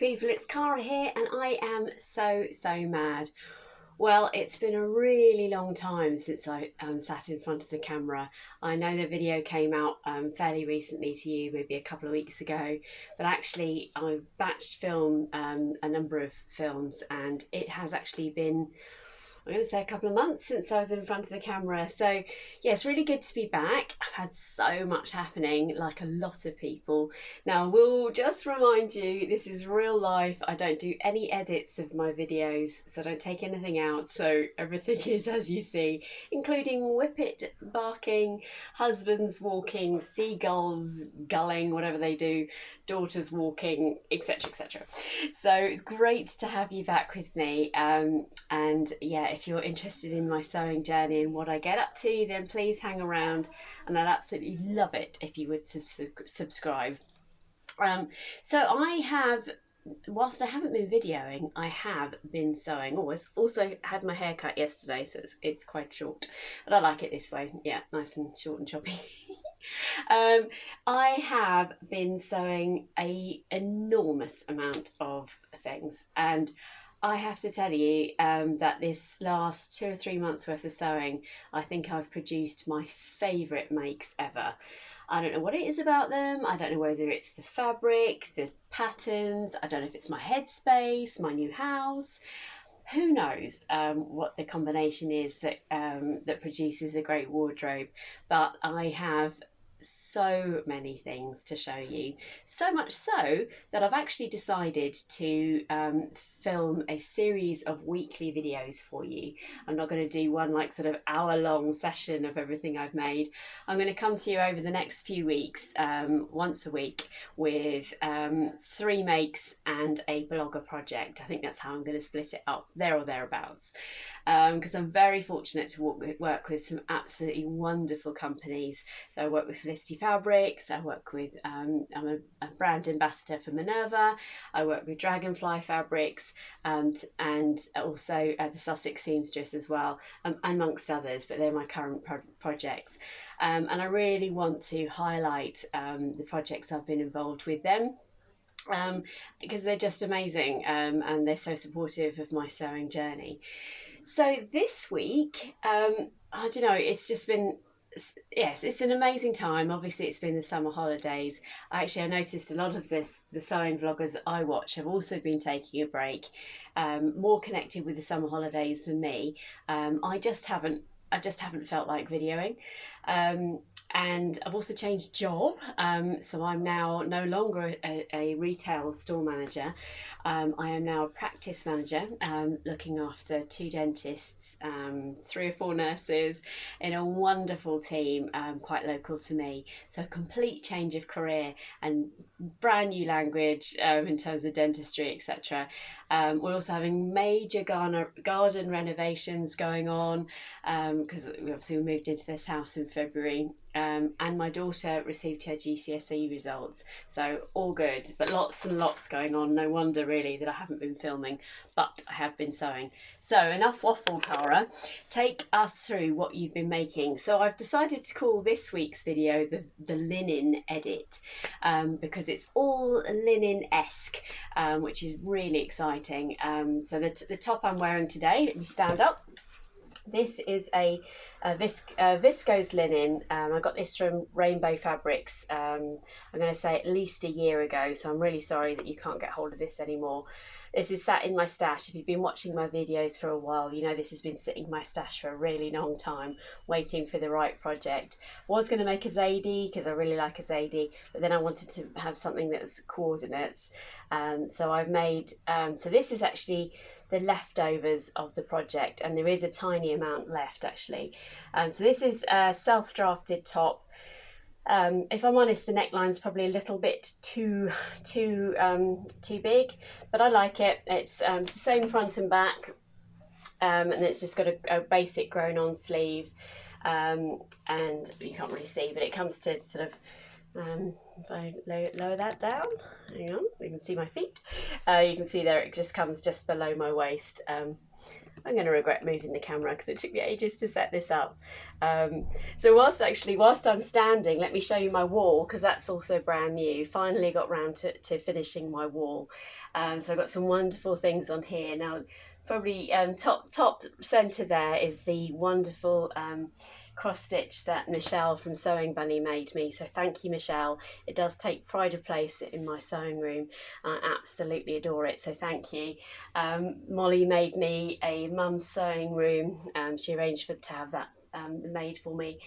people, it's Cara here and I am so mad. Well, it's been a really long time since I sat in front of the camera. I know the video came out fairly recently to you, maybe a couple of weeks ago, but actually I batched film a number of films, and it has actually been, I'm going to say, a couple of months since I was in front of the camera. So yeah, it's really good to be back. I've had so much happening, like a lot of people. Now, I will just remind you, this is real life. I don't do any edits of my videos, so I don't take anything out. So everything is as you see, including whippet barking, husbands walking, seagulls gulling, whatever they do, daughters walking, etc, etc. So it's great to have you back with me, and yeah, if you're interested in my sewing journey and what I get up to, then please hang around, and I'd absolutely love it if you would subscribe. So I have, whilst I haven't been videoing, I have been sewing. Also had my hair cut yesterday, so it's quite short, but I like it this way. Yeah, nice and short and choppy. I have been sewing a enormous amount of things, and I have to tell you that this last 2 or 3 months worth of sewing, I think I've produced my favourite makes ever. I don't know what it is about them. I don't know whether it's the fabric, the patterns, I don't know if it's my headspace, my new house. Who knows what the combination is that that produces a great wardrobe, but I have so many things to show you, so much so that I've actually decided to film a series of weekly videos for you. I'm not going to do one like sort of hour-long session of everything I've made. I'm going to come to you over the next few weeks, once a week, with 3 makes and a blogger project. I think that's how I'm going to split it up, there or thereabouts, because I'm very fortunate to work with some absolutely wonderful companies. So I work with Felicity Fabrics, I work with, I'm a brand ambassador for Minerva, I work with Dragonfly Fabrics, and also the Sussex Seamstress as well, amongst others, but they're my current projects. And I really want to highlight the projects I've been involved with them, because they're just amazing, and they're so supportive of my sewing journey. So this week, I don't know, it's just been, yes, it's an amazing time. Obviously, it's been the summer holidays. I noticed a lot of the sewing vloggers that I watch have also been taking a break, more connected with the summer holidays than me. I just haven't felt like videoing. And I've also changed job, so I'm now no longer a retail store manager. I am now a practice manager, looking after 2 dentists, 3 or 4 nurses in a wonderful team, quite local to me. So a complete change of career and brand new language in terms of dentistry, etc. We're also having major garden renovations going on, because we moved into this house in February, and my daughter received her GCSE results, so all good, but lots and lots going on. No wonder really that I haven't been filming, but I have been sewing. So enough waffle, Cara. Take us through what you've been making. So I've decided to call this week's video the linen edit, because it's all linen-esque, which is really exciting. So the top I'm wearing today, let me stand up. This is a viscose linen. I got this from Rainbow Fabrics, I'm going to say at least a year ago, so I'm really sorry that you can't get hold of this anymore. This is sat in my stash. If you've been watching my videos for a while, you know this has been sitting in my stash for a really long time, waiting for the right project. Was going to make a Zadie because I really like a Zadie, but then I wanted to have something that was coordinates. So I've made, so this is actually the leftovers of the project, and there is a tiny amount left actually. So this is a self-drafted top. If I'm honest, the neckline's probably a little bit too big, but I like it. It's the same front and back, and it's just got a basic grown-on sleeve, and you can't really see, but it comes to sort of, if I lower that down, hang on, you can see my feet. You can see there it just comes just below my waist. I'm going to regret moving the camera because it took me ages to set this up. So whilst I'm standing, let me show you my wall, because that's also brand new. Finally got round to finishing my wall. So I've got some wonderful things on here. Now, probably top centre there is the wonderful cross stitch that Michelle from Sewing Bunny made me. So thank you, Michelle. It does take pride of place in my sewing room. I absolutely adore it, so thank you. Molly made me a mum's sewing room. She arranged to have that made for me.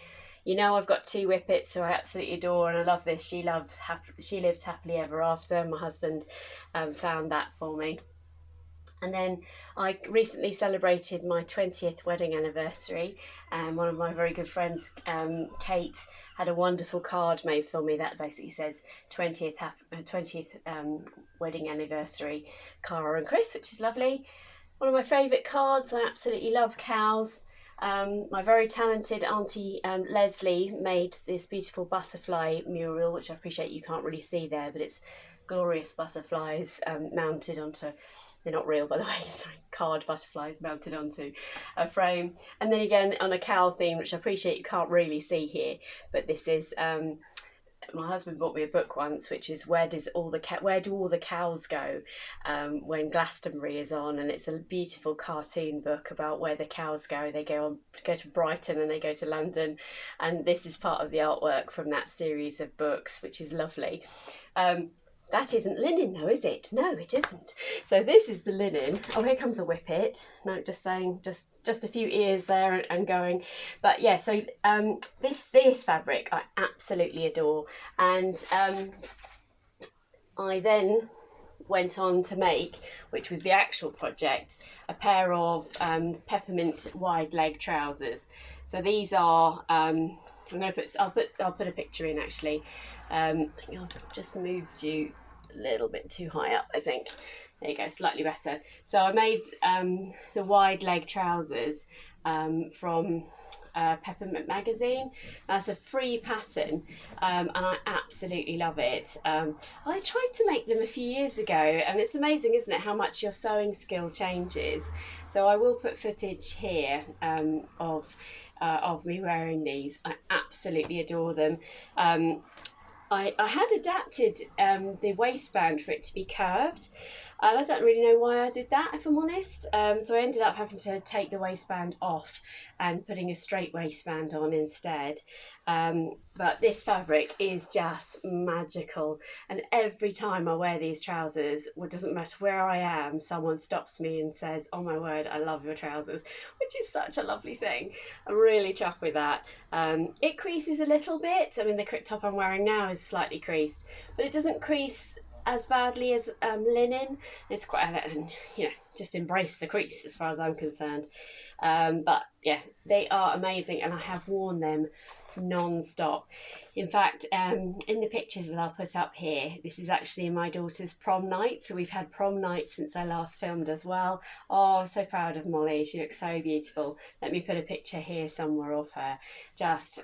You know, I've got 2 whippets who I absolutely adore, and I love this. She lived happily ever after. My husband found that for me. And then I recently celebrated my 20th wedding anniversary, and one of my very good friends, Kate, had a wonderful card made for me that basically says 20th wedding anniversary, Cara and Chris, which is lovely. One of my favourite cards. I absolutely love cows. My very talented auntie Leslie made this beautiful butterfly mural, which I appreciate you can't really see there, but it's glorious butterflies mounted onto, they're not real by the way, it's like card butterflies mounted onto a frame. And then again on a cow theme, which I appreciate you can't really see here, but this is my husband bought me a book once, which is where do all the cows go when Glastonbury is on, and it's a beautiful cartoon book about where the cows go. They go to Brighton and they go to London, and this is part of the artwork from that series of books, which is lovely. That isn't linen though, is it? No, it isn't. So this is the linen. Oh, here comes a whippet. No, just saying, just a few ears there and going. But yeah, so this fabric I absolutely adore. And I then went on to make, which was the actual project, a pair of peppermint wide leg trousers. So these are, I'll put a picture in actually. I think I've just moved you a little bit too high up, I think. There you go, slightly better. So I made the wide leg trousers from Peppermint magazine. That's a free pattern, and I absolutely love it. I tried to make them a few years ago, and it's amazing, isn't it, how much your sewing skill changes. So I will put footage here of me wearing these. I absolutely adore them. I had adapted the waistband for it to be curved, and I don't really know why I did that, if I'm honest. So I ended up having to take the waistband off and putting a straight waistband on instead. But this fabric is just magical, and every time I wear these trousers, it doesn't matter where I am, someone stops me and says, "Oh my word, I love your trousers," which is such a lovely thing. I'm really chuffed with that. It creases a little bit. I mean, the top I'm wearing now is slightly creased, but it doesn't crease as badly as linen. It's quite, you know, just embrace the crease as far as I'm concerned. But yeah, they are amazing, and I have worn them non-stop. In fact, in the pictures that I'll put up here, this is actually my daughter's prom night. So we've had prom night since I last filmed as well. Oh, I'm so proud of Molly. She looks so beautiful. Let me put a picture here somewhere of her. Just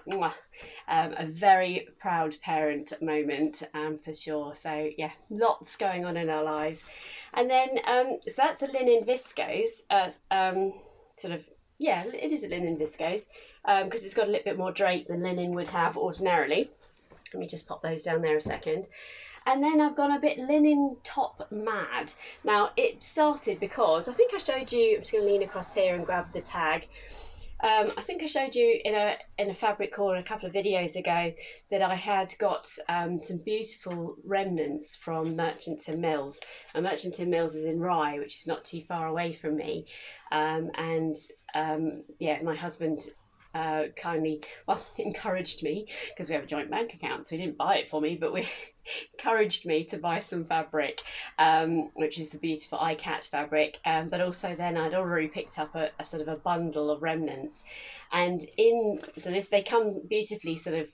a very proud parent moment for sure. So yeah, lots going on in our lives. And then so that's a linen viscose, sort of, yeah, it is a linen viscose, because it's got a little bit more drape than linen would have ordinarily. Let me just pop those down there a second. And then I've gone a bit linen top mad. Now it started because I think I showed you, I'm just going to lean across here and grab the tag. I think I showed you in a fabric haul a couple of videos ago that I had got some beautiful remnants from Merchanton Mills. And Merchanton Mills is in Rye, which is not too far away from me. Yeah, my husband kindly, well, encouraged me, because we have a joint bank account, so he didn't buy it for me, but we encouraged me to buy some fabric, which is the beautiful iCat fabric, but also then I'd already picked up a sort of a bundle of remnants, and so they come beautifully sort of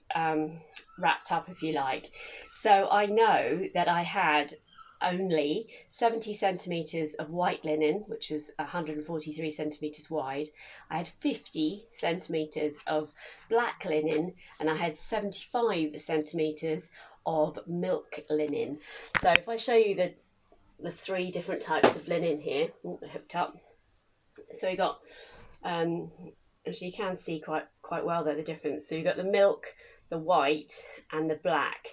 wrapped up, if you like. So I know that I had only 70 centimetres of white linen, which was 143 centimetres wide. I had 50 centimetres of black linen, and I had 75 centimetres of milk linen. So if I show you the 3 different types of linen here, they're hooked up. So we got, actually you can see quite well there the difference. So you've got the milk, the white and the black.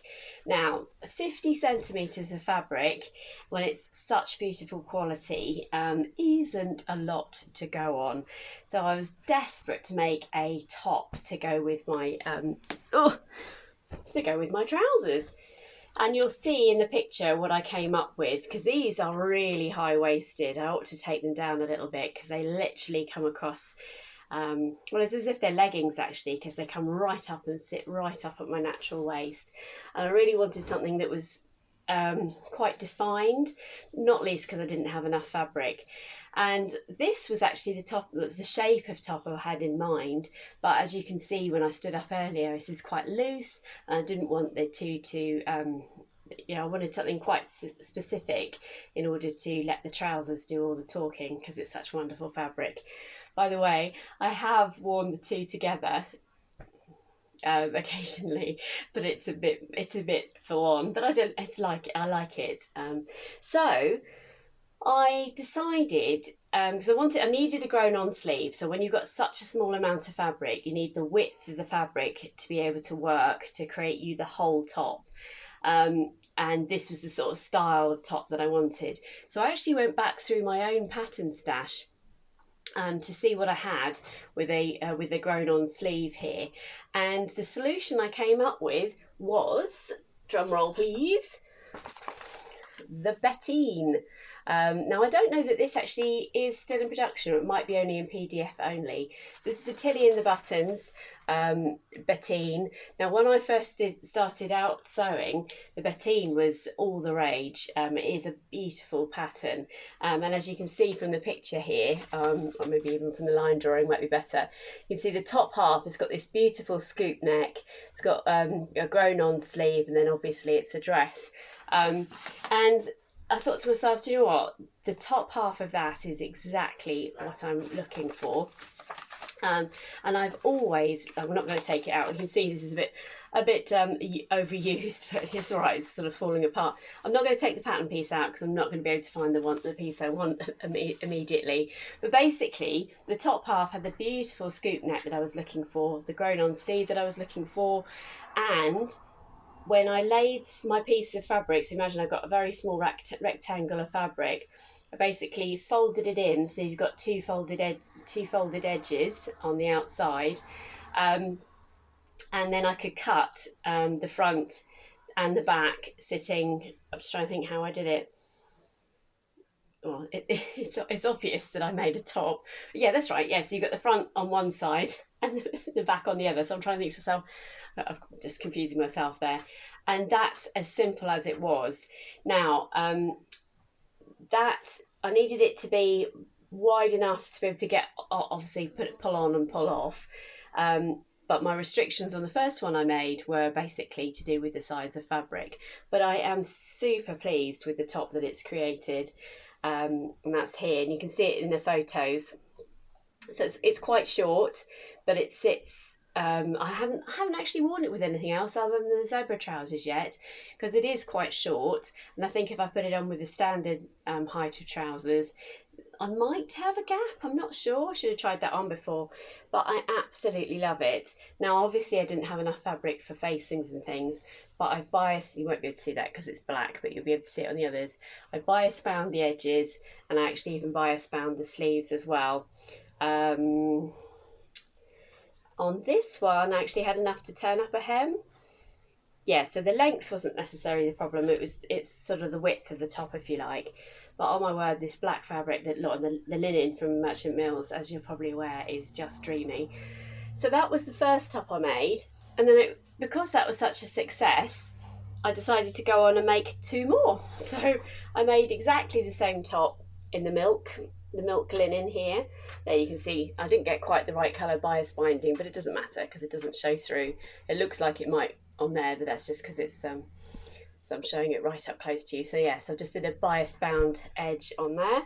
Now 50 centimetres of fabric, when it's such beautiful quality, isn't a lot to go on. So I was desperate to make a top to go with my trousers. And you'll see in the picture what I came up with, because these are really high-waisted. I ought to take them down a little bit because they literally come across, well, it's as if they're leggings actually, because they come right up and sit right up at my natural waist. And I really wanted something that was quite defined, not least because I didn't have enough fabric. And this was actually the shape of top I had in mind, but as you can see when I stood up earlier, this is quite loose and I didn't want the two to I wanted something quite specific in order to let the trousers do all the talking, because it's such wonderful fabric. By the way, I have worn the two together occasionally, but it's a bit full on, but I like it. So I decided, because I needed a grown on sleeve. So when you've got such a small amount of fabric, you need the width of the fabric to be able to work to create you the whole top. And this was the sort of style of top that I wanted. So I actually went back through my own pattern stash to see what I had with a grown on sleeve here. And the solution I came up with was, drum roll please, the Bettine. Now I don't know that this actually is still in production, or it might be only in PDF only. This is the Tilly in the Buttons, Bettine. Now when I first started out sewing, the Bettine was all the rage. It is a beautiful pattern, and as you can see from the picture here, or maybe even from the line drawing might be better, you can see the top half has got this beautiful scoop neck. It's got a grown on sleeve, and then obviously it's a dress. And I thought to myself, do you know what? The top half of that is exactly what I'm looking for. And I've always, I'm not going to take it out. You can see this is a bit overused, but it's all right. It's sort of falling apart. I'm not going to take the pattern piece out because I'm not going to be able to find the piece I want immediately. But basically, the top half had the beautiful scoop neck that I was looking for, the grown-on sleeve that I was looking for, and when I laid my piece of fabric, so imagine I've got a very small rectangle of fabric, I basically folded it in, so you've got two folded edges on the outside, and then I could cut the front and the back sitting. I'm just trying to think how I did it. Well, it's obvious that I made a top. Yeah, that's right. Yeah, so you've got the front on one side and the back on the other. So I'm trying to think to myself, I'm just confusing myself there. And that's as simple as it was. Now, that I needed it to be wide enough to be able to get, obviously, pull on and pull off. But my restrictions on the first one I made were basically to do with the size of fabric. But I am super pleased with the top that it's created. And that's here, and you can see it in the photos. So it's quite short, but it sits. I haven't actually worn it with anything else other than the zebra trousers yet, because it is quite short. And I think if I put it on with the standard height of trousers, I might have a gap. I'm not sure. I should have tried that on before, but I absolutely love it. Now, obviously, I didn't have enough fabric for facings and things, but I've biased. You won't be able to see that because it's black, but you'll be able to see it on the others. I bias bound the edges, and I actually even bias bound the sleeves as well. On this one, I actually had enough to turn up a hem. Yeah, so the length wasn't necessarily the problem. It's sort of the width of the top, if you like. But oh my word, this black fabric, the linen from Merchant Mills, as you're probably aware, is just dreamy. So that was the first top I made, and then because that was such a success, I decided to go on and make two more. So I made exactly the same top in the milk linen here. There you can see I didn't get quite the right colour bias binding, but it doesn't matter because it doesn't show through. It looks like it might on there, but that's just because it's so I'm showing it right up close to you. So yes, I just did a bias bound edge on there,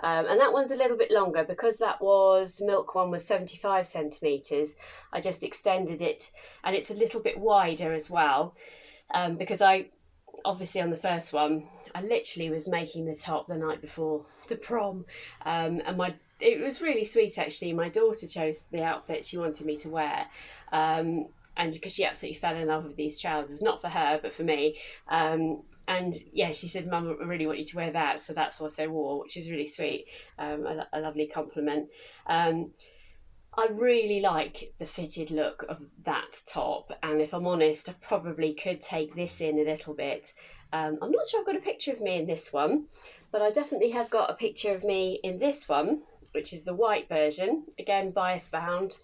and that one's a little bit longer because the milk one was 75 centimetres. I just extended it, and it's a little bit wider as well, because I obviously on the first one I literally was making the top the night before the prom, and it was really sweet actually. My daughter chose the outfit she wanted me to wear, and because she absolutely fell in love with these trousers, not for her but for me. And yeah, she said, "Mum, I really want you to wear that," so that's what I wore, which is really sweet. A lovely compliment. I really like the fitted look of that top, and if I'm honest, I probably could take this in a little bit. I'm not sure I've got a picture of me in this one, but I definitely have got a picture of me in this one, which is the white version, again bias bound.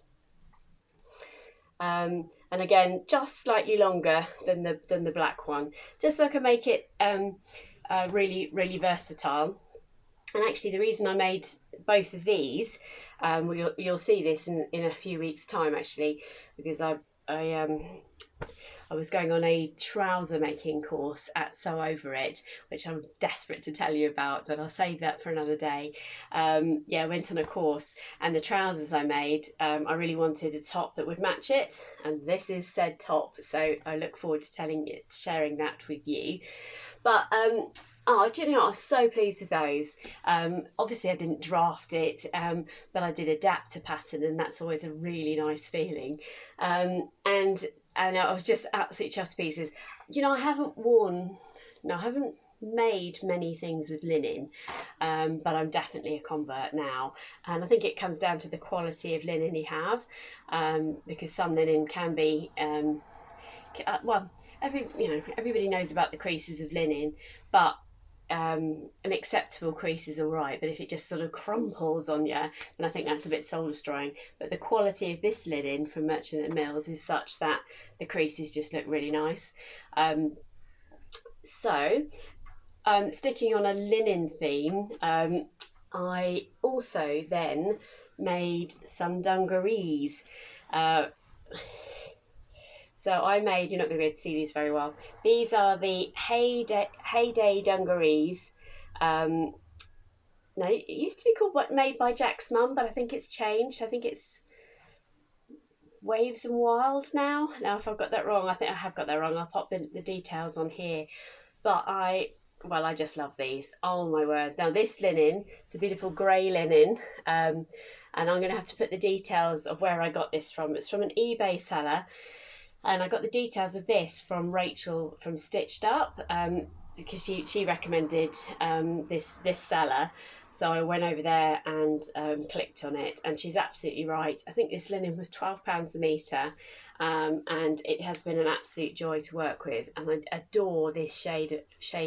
And again, just slightly longer than the black one, just so I can make it really versatile. And actually, the reason I made both of these, you'll see this in a few weeks' time actually, because I was going on a trouser making course at Sew Over It, which I'm desperate to tell you about, but I'll save that for another day. Yeah, I went on a course, and the trousers I made, I really wanted a top that would match it, and this is said top, so I look forward to sharing that with you. But oh, do you know what? I was so pleased with those. Obviously, I didn't draft it, but I did adapt a pattern, and that's always a really nice feeling. And I was just absolutely chuffed to pieces. You know, I haven't made many things with linen, but I'm definitely a convert now. And I think it comes down to the quality of linen you have, because some linen can be, well, everybody knows about the creases of linen, but an acceptable crease is all right, but if it just sort of crumples on you, then I think that's a bit soul destroying. But the quality of this linen from Merchant and Mills is such that the creases just look really nice. Sticking on a linen theme, I also then made some dungarees. So I made, you're not going to be able to see these very well. These are the Heyday Dungarees. No, it used to be called Made by Jack's Mum, but I think it's changed. I think it's Waves and Wild now. Now, if I've got that wrong, I think I have got that wrong. I'll pop the details on here. But I just love these. Oh my word. Now this linen, it's a beautiful grey linen. And I'm going to have to put the details of where I got this from. It's from an eBay seller. And I got the details of this from Rachel from Stitched Up, because she recommended this seller. So I went over there and clicked on it, and she's absolutely right. I think this linen was £12 a metre, and it has been an absolute joy to work with, and I adore this shade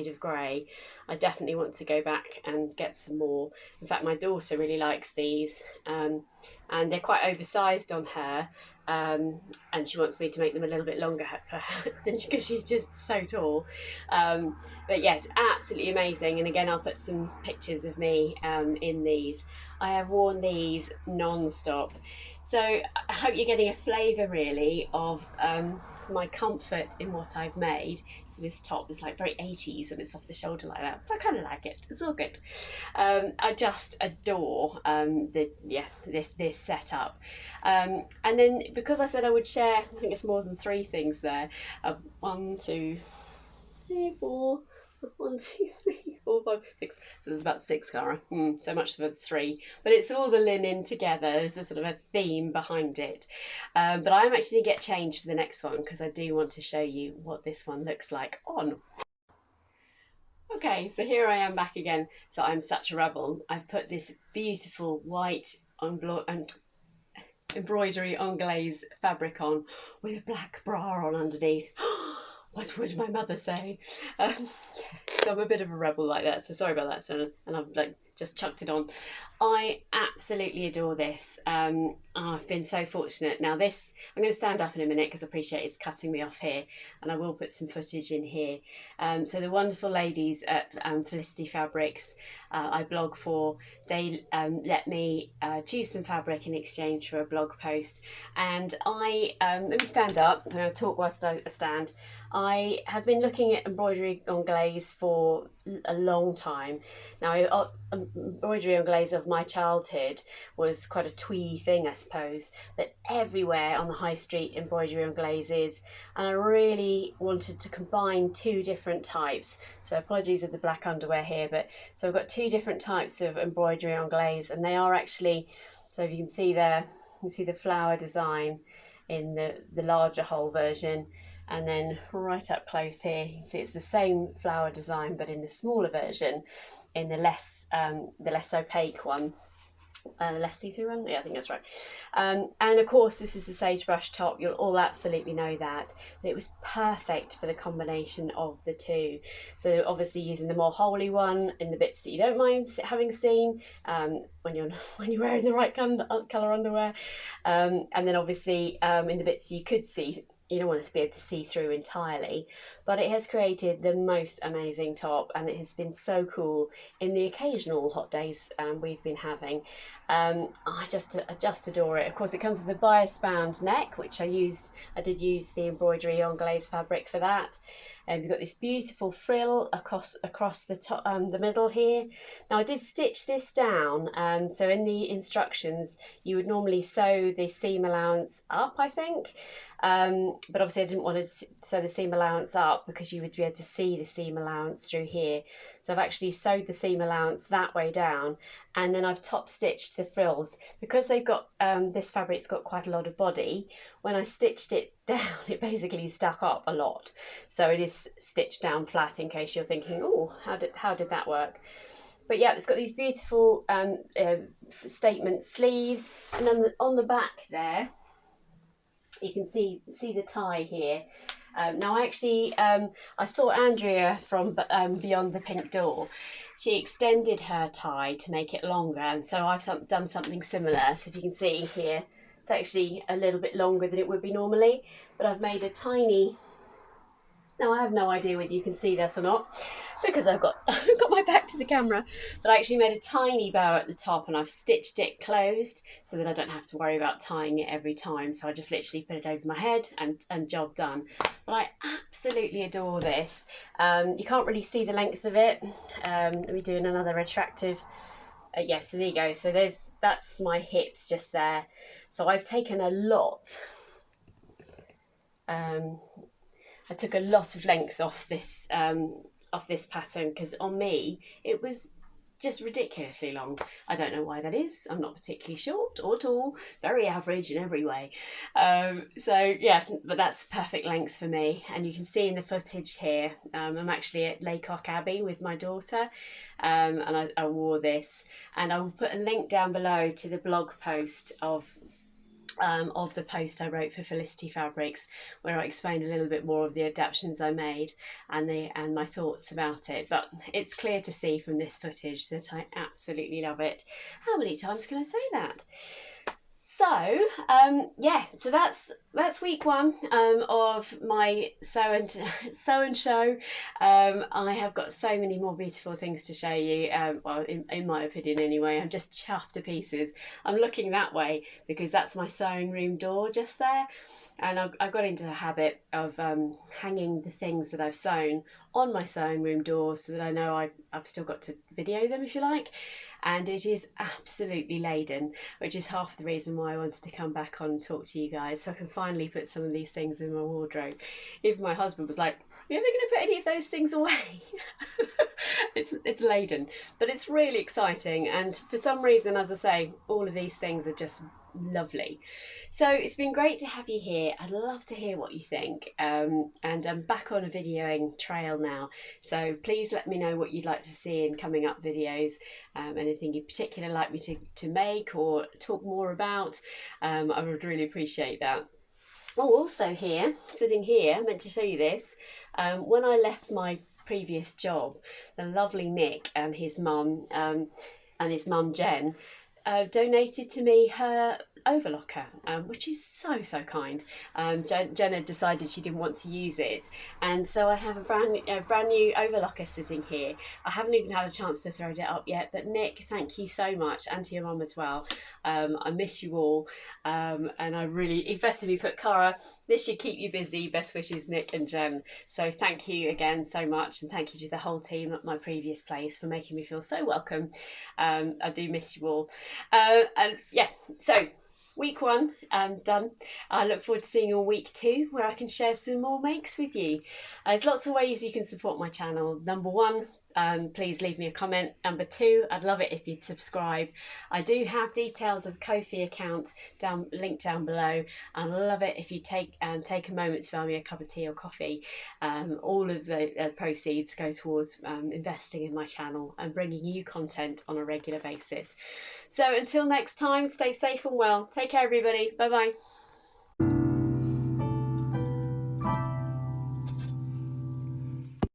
of grey. I definitely want to go back and get some more. In fact, my daughter really likes these, and they're quite oversized on her. And she wants me to make them a little bit longer for her because she's just so tall. But yes, absolutely amazing. And again, I'll put some pictures of me in these. I have worn these non-stop. So I hope you're getting a flavour really of my comfort in what I've made. So this top is like very 80s and it's off the shoulder like that. But I kind of like it. It's all good. I just adore this setup. And then because I said I would share, I think it's more than 3 things there. 1, 2, 3, 4. 1, 2, 3, 4, 5, 6. So there's about 6, Cara. So much for 3. But it's all the linen together. There's a sort of a theme behind it. But I'm actually going to get changed for the next one because I do want to show you what this one looks like on. Okay, so here I am back again. So I'm such a rebel. I've put this beautiful white embroidery anglaise fabric on with a black bra on underneath. What would my mother say? So I'm a bit of a rebel like that, so sorry about that, son. And I've like just chucked it on. I absolutely adore this. I've been so fortunate. Now this, I'm going to stand up in a minute because I appreciate it's cutting me off here, and I will put some footage in here. So the wonderful ladies at Felicity Fabrics, I blog for, they let me choose some fabric in exchange for a blog post. And let me stand up. I'm going to talk whilst I stand. I have been looking at embroidery anglaise for a long time. Now, embroidery anglaise I've my childhood was quite a twee thing, I suppose, but everywhere on the high street embroidery anglaise is, and I really wanted to combine two different types. So apologies of the black underwear here, but so I've got two different types of embroidery anglaise, and they are actually, so if you can see there, you can see the flower design in the larger whole version, and then right up close here you can see it's the same flower design but in the smaller version, in the less opaque one, less see-through one. Yeah, I think that's right. And of course this is the Sagebrush top, you'll all absolutely know that, but it was perfect for the combination of the two. So obviously using the more holy one in the bits that you don't mind having seen, when you're wearing the right colour underwear, and then obviously in the bits you could see, you don't want to be able to see through entirely, but it has created the most amazing top, and it has been so cool in the occasional hot days we've been having. I just adore it. Of course, it comes with a bias bound neck, which I did use the Embroidery Anglaise fabric for that. And you've got this beautiful frill across the top, the middle here. Now I did stitch this down, so in the instructions you would normally sew the seam allowance up, I think. But obviously I didn't want to sew the seam allowance up because you would be able to see the seam allowance through here. So I've actually sewed the seam allowance that way down, and then I've top stitched the frills. Because they've got, this fabric's got quite a lot of body, when I stitched it down it basically stuck up a lot. So it is stitched down flat, in case you're thinking, oh, how did that work? But yeah, it's got these beautiful statement sleeves, and on the back there you can see the tie here. Now I saw Andrea from Beyond the Pink Door. She extended her tie to make it longer, and so I've done something similar. So if you can see here, it's actually a little bit longer than it would be normally, but I've made a tiny, now I have no idea whether you can see that or not, because I've got my back to the camera, but I actually made a tiny bow at the top, and I've stitched it closed so that I don't have to worry about tying it every time. So I just literally put it over my head and job done. But I absolutely adore this. You can't really see the length of it. Let me do another attractive. Yeah, so there you go. So that's my hips just there. So I've taken a lot. I took a lot of length off this pattern, because on me it was just ridiculously long. I don't know why that is. I'm not particularly short or tall, very average in every way. So yeah, but that's perfect length for me. And you can see in the footage here, I'm actually at Laycock Abbey with my daughter, and I wore this, and I will put a link down below to the blog post of the post I wrote for Felicity Fabrics, where I explained a little bit more of the adaptations I made and my thoughts about it. But it's clear to see from this footage that I absolutely love it. How many times can I say that? So yeah, so that's week one of my sew and show. I have got so many more beautiful things to show you. Well, in my opinion anyway, I'm just chuffed to pieces. I'm looking that way because that's my sewing room door just there. And I've got into the habit of hanging the things that I've sewn on my sewing room door so that I know I've still got to video them, if you like. And it is absolutely laden, which is half the reason why I wanted to come back on and talk to you guys, so I can finally put some of these things in my wardrobe. Even my husband was like, "Are you ever going to put any of those things away?" It's laden, but it's really exciting, and for some reason, as I say, all of these things are just lovely. So it's been great to have you here. I'd love to hear what you think, and I'm back on a videoing trail now, so please let me know what you'd like to see in coming up videos, anything you particularly like me to make or talk more about. I would really appreciate that. Oh, also here, sitting here, I meant to show you this. When I left my previous job, the lovely Nick and his mum Jen donated to me her overlocker, which is so kind. Jenna decided she didn't want to use it, and so I have a brand new overlocker sitting here. I haven't even had a chance to throw it up yet, but Nick, thank you so much, and to your mum as well. I miss you all, and I really, especially put Cara, this should keep you busy. Best wishes, Nick and Jen. So thank you again so much, and thank you to the whole team at my previous place for making me feel so welcome. I do miss you all, and yeah, so week 1 done. I look forward to seeing you on week 2, where I can share some more makes with you. There's lots of ways you can support my channel. Number 1, please leave me a comment. Number 2, I'd love it if you'd subscribe. I do have details of the Kofi account linked down below, and I love it if you take a moment to buy me a cup of tea or coffee. All of the proceeds go towards investing in my channel and bringing you content on a regular basis. So until next time, stay safe and well. Take care, everybody. Bye bye.